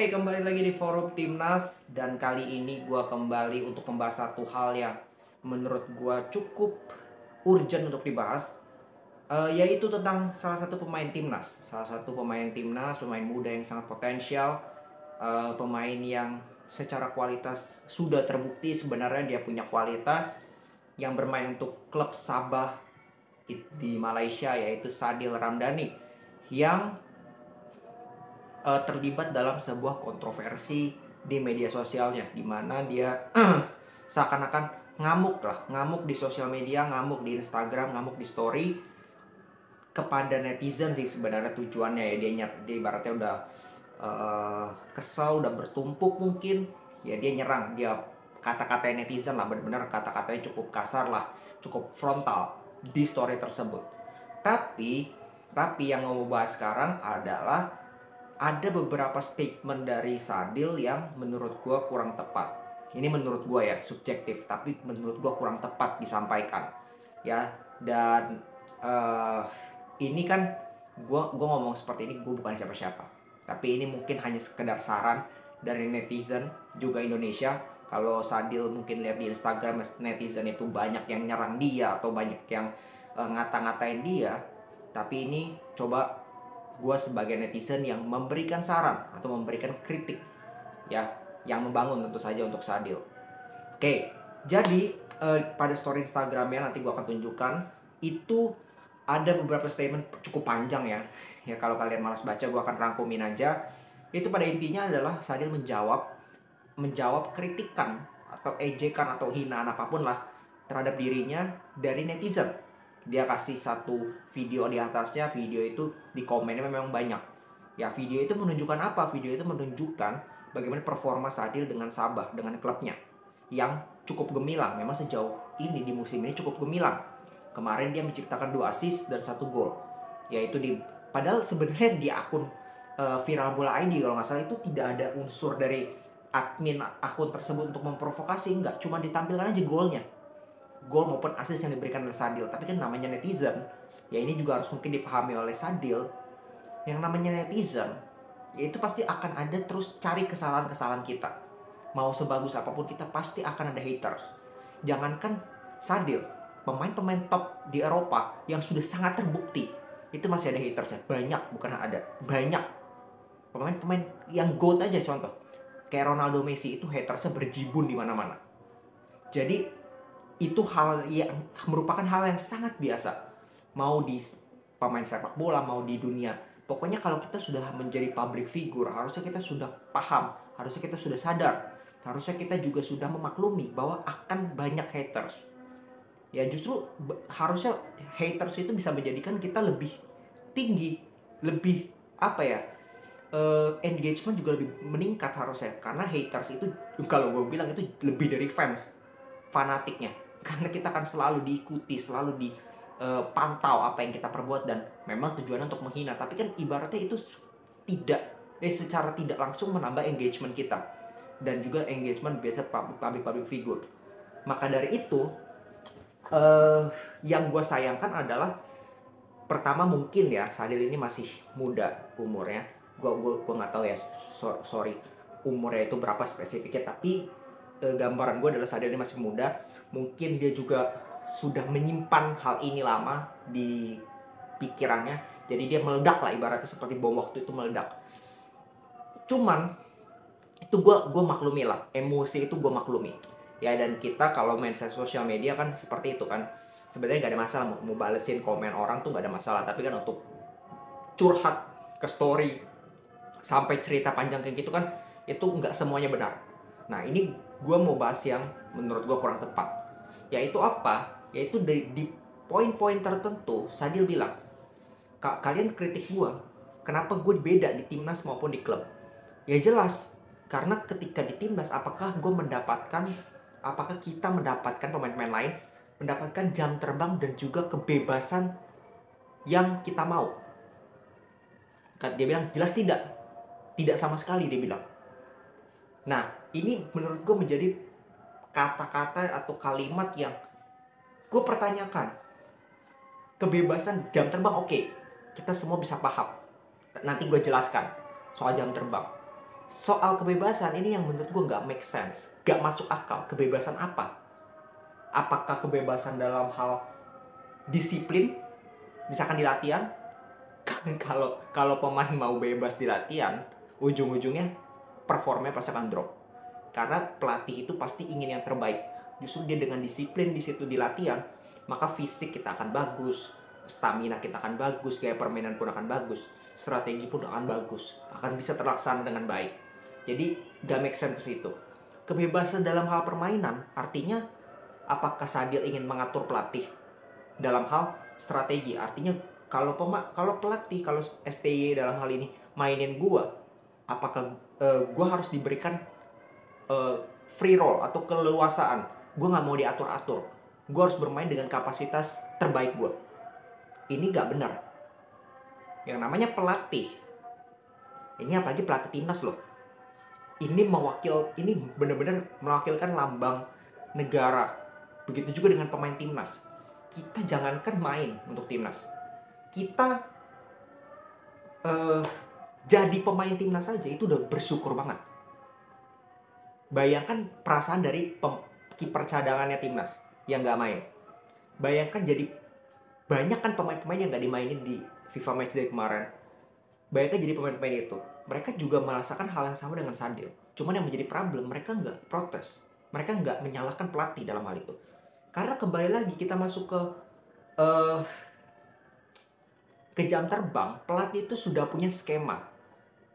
Oke, kembali lagi di forum Timnas dan kali ini gue kembali untuk membahas satu hal yang menurut gue cukup urgent untuk dibahas, yaitu tentang salah satu pemain Timnas, pemain muda yang sangat potensial, pemain yang secara kualitas sudah terbukti sebenarnya dia punya kualitas yang bermain untuk klub Sabah di Malaysia, yaitu Sadil Ramdhani yang terlibat dalam sebuah kontroversi di media sosialnya, di mana dia seakan-akan ngamuk di sosial media, ngamuk di Instagram, ngamuk di story kepada netizen sih sebenarnya tujuannya ya. Dia ibaratnya udah kesal, udah bertumpuk mungkin ya, dia nyerang, dia kata-kata netizen lah, benar-benar kata-katanya cukup kasar lah, cukup frontal di story tersebut. Tapi yang mau bahas sekarang adalah ada beberapa statement dari Sadil yang menurut gue kurang tepat. Ini menurut gue ya, subjektif, tapi menurut gue kurang tepat disampaikan ya. Dan ini kan gue ngomong seperti ini, gue bukan siapa-siapa, tapi ini mungkin hanya sekedar saran dari netizen juga Indonesia. Kalau Sadil mungkin lihat di Instagram netizen itu banyak yang nyerang dia atau banyak yang ngata-ngatain dia, tapi ini coba gue sebagai netizen yang memberikan saran atau memberikan kritik ya, yang membangun tentu saja untuk Sadil. Oke, jadi pada story Instagramnya nanti gue akan tunjukkan, itu ada beberapa statement cukup panjang ya. Ya kalau kalian malas baca, gue akan rangkumin aja. Itu pada intinya adalah Sadil menjawab kritikan atau ejekan atau hinaan apapun lah terhadap dirinya dari netizen. Dia kasih satu video di atasnya, video itu di komennya memang banyak ya. Video itu menunjukkan apa? Video itu menunjukkan bagaimana performa Sadil dengan Sabah, dengan klubnya yang cukup gemilang. Memang sejauh ini di musim ini cukup gemilang. Kemarin dia menciptakan 2 assist dan 1 gol, yaitu padahal sebenarnya di akun Viral Bola ID kalau nggak salah itu tidak ada unsur dari admin akun tersebut untuk memprovokasi, enggak, cuma ditampilkan aja golnya, gol maupun assist yang diberikan oleh Sadil. Tapi kan namanya netizen ya, ini juga harus mungkin dipahami oleh Sadil. Yang namanya netizen ya itu pasti akan ada terus cari kesalahan-kesalahan kita. Mau sebagus apapun kita pasti akan ada haters. Jangankan Sadil, pemain-pemain top di Eropa yang sudah sangat terbukti itu masih ada haters ya. Banyak, bukan ada, banyak. Pemain-pemain yang GOAT aja contoh kayak Ronaldo, Messi, itu hatersnya berjibun di mana-mana. Jadi itu hal yang merupakan hal yang sangat biasa, mau di pemain sepak bola, mau di dunia. Pokoknya kalau kita sudah menjadi public figure, harusnya kita sudah paham, harusnya kita sudah sadar, harusnya kita juga sudah memaklumi bahwa akan banyak haters. Ya justru harusnya haters itu bisa menjadikan kita lebih tinggi, lebih apa ya, engagement juga lebih meningkat harusnya. Karena haters itu kalau gue bilang itu lebih dari fans, fanatiknya. Karena kita akan selalu diikuti, selalu dipantau apa yang kita perbuat, dan memang tujuannya untuk menghina. Tapi kan ibaratnya itu secara tidak langsung menambah engagement kita, dan juga engagement biasa public figure. Maka dari itu yang gue sayangkan adalah, pertama mungkin ya Sadil ini masih muda umurnya. Gue nggak tahu ya, sorry umurnya itu berapa spesifiknya, tapi gambaran gue adalah Sadil ini masih muda. Mungkin dia juga sudah menyimpan hal ini lama di pikirannya, jadi dia meledak lah, ibaratnya seperti bom waktu itu meledak. Cuman itu gue maklumi lah, emosi itu gue maklumi ya. Dan kita kalau main sosial media kan seperti itu kan, sebenarnya gak ada masalah mau balesin komen orang tuh gak ada masalah. Tapi kan untuk curhat ke story sampai cerita panjang kayak gitu kan, itu nggak semuanya benar. Nah ini gue mau bahas yang menurut gue kurang tepat. Yaitu apa? Yaitu di poin-poin tertentu Sadil bilang, kalian kritik gue, kenapa gue beda di timnas maupun di klub? Ya jelas, karena ketika di timnas apakah kita mendapatkan pemain-pemain lain mendapatkan jam terbang dan juga kebebasan yang kita mau? Dia bilang jelas tidak sama sekali, dia bilang. Nah ini menurut gue menjadi kata-kata atau kalimat yang gue pertanyakan. Kebebasan jam terbang oke, kita semua bisa paham, nanti gue jelaskan soal jam terbang. Soal kebebasan ini yang menurut gue nggak make sense, nggak masuk akal. Kebebasan apa? Apakah kebebasan dalam hal disiplin, misalkan di latihan? Kalau pemain mau bebas di latihan, ujung-ujungnya performanya pasti akan drop. Karena pelatih itu pasti ingin yang terbaik. Justru dia dengan disiplin di situ di latihan, maka fisik kita akan bagus, stamina kita akan bagus, gaya permainan pun akan bagus, strategi pun akan bagus, akan bisa terlaksana dengan baik. Jadi gak make sense ke situ. Kebebasan dalam hal permainan artinya apakah Sadil ingin mengatur pelatih dalam hal strategi? Artinya kalau pelatih, kalau STY dalam hal ini mainin gua, apakah gua harus diberikan free roll atau keleluasaan? Gua nggak mau diatur-atur. Gua harus bermain dengan kapasitas terbaik gua. Ini nggak benar. Yang namanya pelatih, ini apalagi pelatih timnas loh, ini benar-benar mewakilkan lambang negara. Begitu juga dengan pemain timnas. Kita jangankan main untuk timnas, kita jadi pemain timnas saja itu udah bersyukur banget. Bayangkan perasaan dari kiper cadangannya timnas yang nggak main. Bayangkan jadi banyak kan pemain-pemain yang nggak dimainin di FIFA Matchday kemarin. Bayangkan jadi pemain-pemain itu, mereka juga merasakan hal yang sama dengan Sadil. Cuman yang menjadi problem, mereka nggak protes, mereka nggak menyalahkan pelatih dalam hal itu. Karena kembali lagi kita masuk ke jam terbang, pelatih itu sudah punya skema.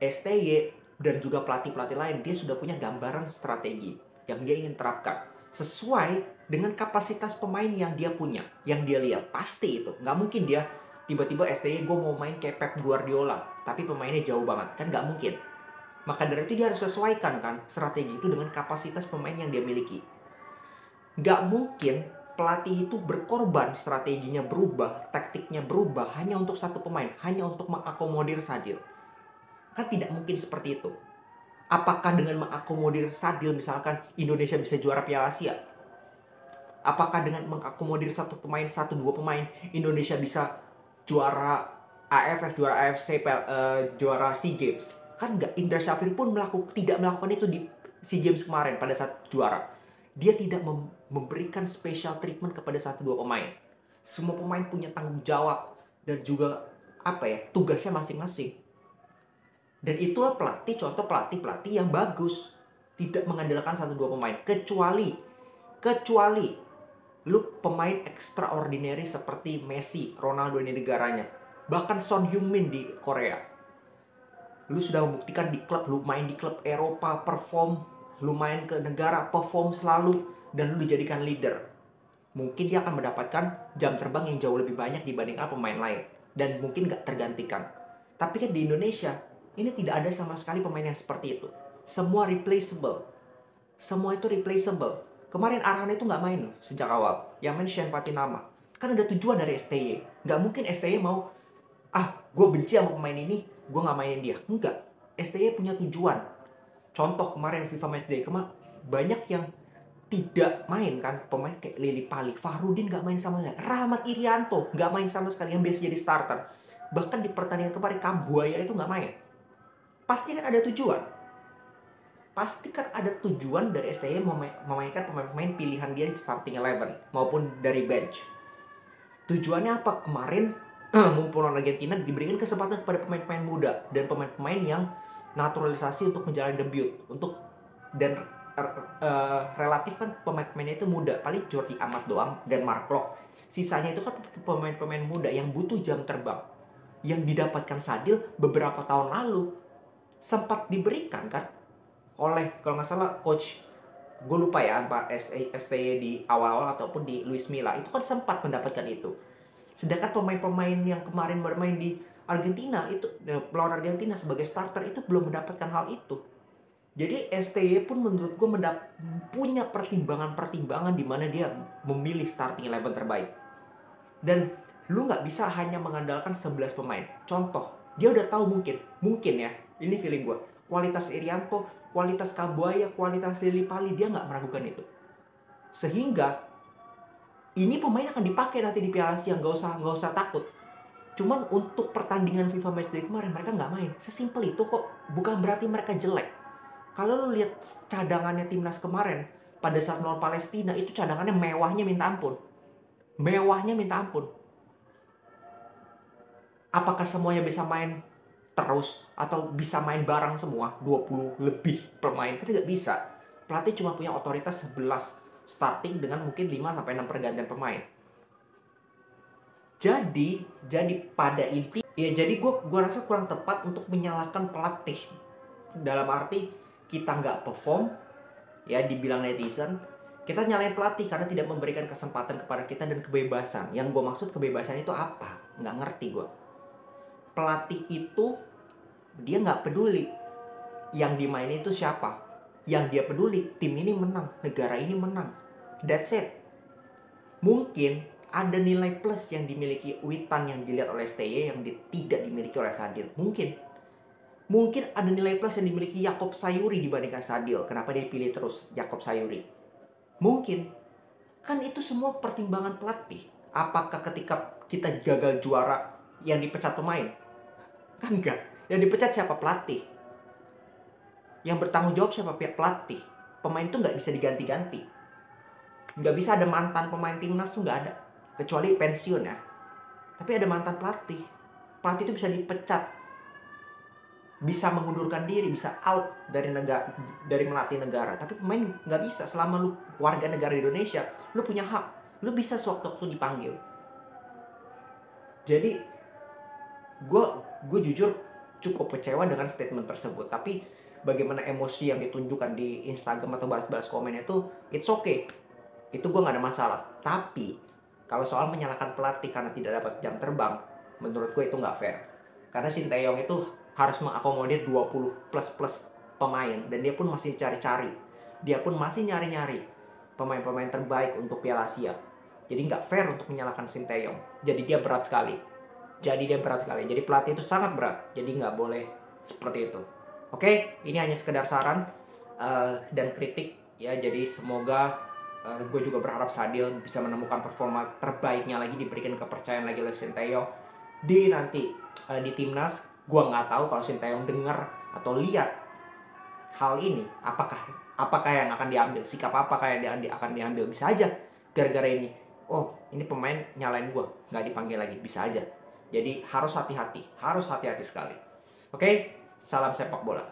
STY dan juga pelatih-pelatih lain, dia sudah punya gambaran strategi yang dia ingin terapkan sesuai dengan kapasitas pemain yang dia punya, yang dia lihat. Pasti itu, nggak mungkin dia tiba-tiba STY gue mau main kayak Pep Guardiola, tapi pemainnya jauh banget, kan nggak mungkin. Maka dari itu dia harus sesuaikan kan strategi itu dengan kapasitas pemain yang dia miliki. Nggak mungkin pelatih itu berkorban, strateginya berubah, taktiknya berubah hanya untuk satu pemain, hanya untuk mengakomodir Sadil. Kan tidak mungkin seperti itu. Apakah dengan mengakomodir Sadil misalkan Indonesia bisa juara Piala Asia? Apakah dengan mengakomodir dua pemain Indonesia bisa juara AFF, juara AFC, juara SEA Games? Kan enggak. Indra Syafri pun tidak melakukan itu di SEA Games kemarin pada saat juara. Dia tidak memberikan special treatment kepada 1-2 pemain. Semua pemain punya tanggung jawab dan juga tugasnya masing-masing. Dan itulah contoh pelatih yang bagus, tidak mengandalkan 1-2 pemain, kecuali lu pemain extraordinary seperti Messi, Ronaldo di negaranya, bahkan Son Heung-min di Korea. Lu sudah membuktikan di klub, lu main di klub Eropa perform, lu main ke negara perform selalu, dan lu dijadikan leader. Mungkin dia akan mendapatkan jam terbang yang jauh lebih banyak dibandingkan pemain lain, dan mungkin gak tergantikan. Tapi kan di Indonesia ini tidak ada sama sekali pemain yang seperti itu. Semua replaceable. Semua itu replaceable. Kemarin Arhan itu nggak main loh sejak awal. Yang main Sean Patinama. Kan ada tujuan dari STY. Nggak mungkin STY mau, gue benci sama pemain ini, gue nggak mainin dia. Enggak. STY punya tujuan. Contoh kemarin FIFA Matchday, banyak yang tidak main kan. Pemain kayak Lili Pali, Fahrudin nggak main sama sekali. Rahmat Irianto nggak main sama sekali, yang biasa jadi starter. Bahkan di pertandingan kemarin Kambuaya itu nggak main. Pasti kan ada tujuan. Pasti kan ada tujuan dari STY memainkan pemain-pemain pilihan dia di starting 11 maupun dari bench. Tujuannya apa? Kemarin mumpul Argentina diberikan kesempatan kepada pemain-pemain muda dan pemain-pemain yang naturalisasi untuk menjalani debut, dan relatif kan pemain-pemainnya itu muda, paling Jordi Amat doang dan Mark Locke. Sisanya itu kan pemain-pemain muda yang butuh jam terbang, yang didapatkan Sadil beberapa tahun lalu sempat diberikan kan oleh, kalau nggak salah, coach, gue lupa ya, Pak STY di awal-awal ataupun di Luis Milla, itu kan sempat mendapatkan itu. Sedangkan pemain-pemain yang kemarin bermain di Argentina itu melawan Argentina sebagai starter itu belum mendapatkan hal itu. Jadi STY pun menurut gue punya pertimbangan-pertimbangan di mana dia memilih starting 11 terbaik. Dan lu nggak bisa hanya mengandalkan 11 pemain. Contoh, dia udah tahu mungkin ya, ini feeling gue, kualitas Irianto, kualitas Kambuaya, kualitas Lili Pali, dia nggak meragukan itu. Sehingga ini pemain akan dipakai nanti di Piala Asia, nggak usah takut. Cuman untuk pertandingan FIFA Matchday kemarin mereka nggak main. Sesimpel itu kok. Bukan berarti mereka jelek. Kalau lu lihat cadangannya timnas kemarin pada saat melawan Palestina, itu cadangannya mewahnya minta ampun. Mewahnya minta ampun. Apakah semuanya bisa main terus atau bisa main bareng semua 20 lebih pemain? Kan tidak bisa. Pelatih cuma punya otoritas 11 starting dengan mungkin 5 sampai 6 pergantian pemain. Jadi pada inti ya, jadi gue rasa kurang tepat untuk menyalahkan pelatih. Dalam arti kita nggak perform, ya dibilang netizen, kita nyalain pelatih karena tidak memberikan kesempatan kepada kita dan kebebasan. Yang gue maksud kebebasan itu apa? Nggak ngerti gue. Pelatih itu dia nggak peduli yang dimainin itu siapa. Yang dia peduli tim ini menang, negara ini menang. That's it. Mungkin ada nilai plus yang dimiliki Witan yang dilihat oleh STY yang tidak dimiliki oleh Sadil. Mungkin ada nilai plus yang dimiliki Yakob Sayuri dibandingkan Sadil. Kenapa dia pilih terus Yakob Sayuri? Mungkin. Kan itu semua pertimbangan pelatih. Apakah ketika kita gagal juara yang dipecat pemain? Kan enggak. Yang dipecat siapa? Pelatih. Yang bertanggung jawab siapa? Pihak pelatih. Pemain itu nggak bisa diganti-ganti. Nggak bisa ada mantan pemain timnas tuh, nggak ada. Kecuali pensiun ya. Tapi ada mantan pelatih. Pelatih itu bisa dipecat, bisa mengundurkan diri, bisa out dari negara, dari melatih negara. Tapi pemain nggak bisa. Selama lu warga negara Indonesia, lu punya hak. Lu bisa sewaktu-waktu dipanggil. Jadi gue jujur cukup kecewa dengan statement tersebut. Tapi bagaimana emosi yang ditunjukkan di Instagram atau balas-balas komen itu, it's okay. Itu gue gak ada masalah. Tapi kalau soal menyalahkan pelatih karena tidak dapat jam terbang, menurut gue itu gak fair. Karena Sinteyong itu harus mengakomodir 20 plus pemain. Dan dia pun masih cari-cari. Dia pun masih nyari-nyari pemain-pemain terbaik untuk Piala Asia. Jadi gak fair untuk menyalahkan Sinteyong. Jadi dia berat sekali. Jadi pelatih itu sangat berat. Jadi gak boleh seperti itu. Oke, ini hanya sekedar saran dan kritik ya. Jadi semoga gue juga berharap Sadil bisa menemukan performa terbaiknya lagi, diberikan kepercayaan lagi oleh Sinteyong di nanti di timnas. Gue nggak tahu kalau Sinteyong dengar atau lihat hal ini, apakah yang akan diambil, sikap apakah yang akan diambil. Bisa aja gara-gara ini, oh ini pemain nyalain gue, nggak dipanggil lagi, bisa aja. Jadi harus hati-hati sekali. Oke, salam sepak bola.